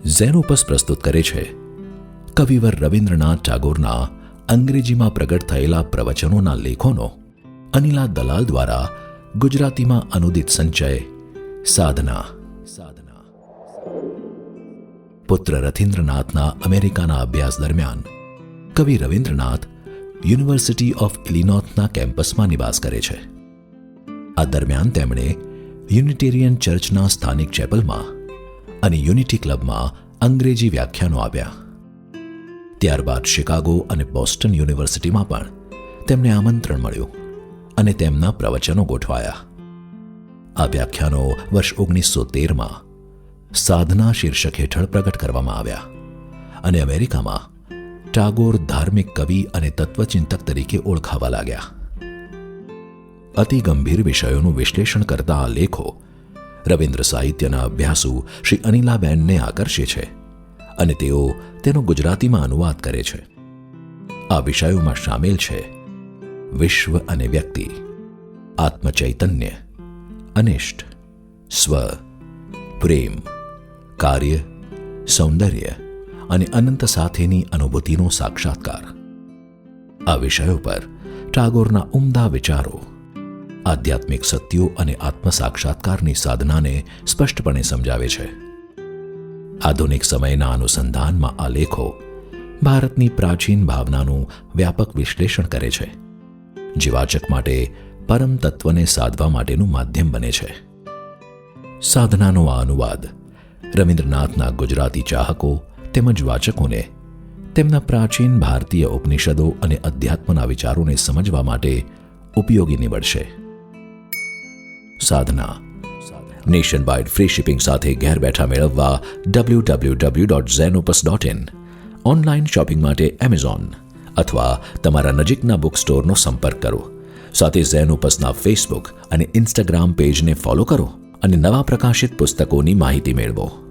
Xenopus પ્રસ્તુત કરે છે કવિવર રવિન્દ્રનાથ ટાગોરના અંગ્રેજીમાં પ્રગટ થયેલા પ્રવચનોના લેખોનો અનિલા દલાલ દ્વારા ગુજરાતીમાં અનુદિત સંચય સાધના. પુત્ર રથીન્દ્રનાથના અમેરિકાના અભ્યાસ દરમિયાન કવિ રવિન્દ્રનાથ યુનિવર્સિટી ઓફ ઇલિનોઇસના કેમ્પસમાં નિવાસ કરે છે. આ દરમિયાન તેમણે યુનિટેરિયન ચર્ચના સ્થાનિક ચેપલમાં અને યુનિટી ક્લબમાં અંગ્રેજી વ્યાખ્યાનો આપ્યા. ત્યારબાદ શિકાગો અને બોસ્ટન યુનિવર્સિટીમાં પણ તેમને આમંત્રણ મળ્યું અને તેમના પ્રવચનો ગોઠવાયા. આ વ્યાખ્યાનો વર્ષ 1913માં સાધના શીર્ષક હેઠળ પ્રગટ કરવામાં આવ્યા અને અમેરિકામાં ટાગોર ધાર્મિક કવિ અને તત્વચિંતક તરીકે ઓળખાવા લાગ્યા. અતિ ગંભીર વિષયોનું વિશ્લેષણ કરતા આ લેખો રવિન્દ્ર સાહિત્યના અભ્યાસુ શ્રી અનિલાબેનને આકર્ષે છે અને તેઓ તેનો ગુજરાતીમાં અનુવાદ કરે છે. આ વિષયોમાં સામેલ છે વિશ્વ અને વ્યક્તિ, આત્મચૈતન્ય, અનિષ્ટ, સ્વ, પ્રેમ, કાર્ય, સૌંદર્ય અને અનંત સાથેની અનુભૂતિનો સાક્ષાત્કાર. આ વિષયો પર ટાગોરના ઉમદા વિચારો આધ્યાત્મિક સત્યો અને આત્મસાક્ષાત્કારની સાધનાને સ્પષ્ટપણે સમજાવે છે. આધુનિક સમયના અનુસંધાનમાં આ લેખો ભારતની પ્રાચીન ભાવનાનું વ્યાપક વિશ્લેષણ કરે છે, જે વાચક માટે પરમ તત્વને સાધવા માટેનું માધ્યમ બને છે. સાધનાનો આ અનુવાદ રવિન્દ્રનાથના ગુજરાતી ચાહકો તેમજ વાચકોને તેમના પ્રાચીન ભારતીય ઉપનિષદો અને અધ્યાત્મના વિચારોને સમજવા માટે ઉપયોગી નીવડશે. સાધના નેશન વાઇડ ફ્રી શિપિંગ સાથે ઘેર બેઠા મેળવવા www.zenopus.in, ઓનલાઈન શોપિંગ માટે એમેઝોન અથવા તમારા નજીકના બુક સ્ટોરનો સંપર્ક કરો. સાથે ઝેનોપસના ફેસબુક અને ઇન્સ્ટાગ્રામ પેજને ફોલો કરો અને નવા પ્રકાશિત પુસ્તકોની માહિતી મેળવો.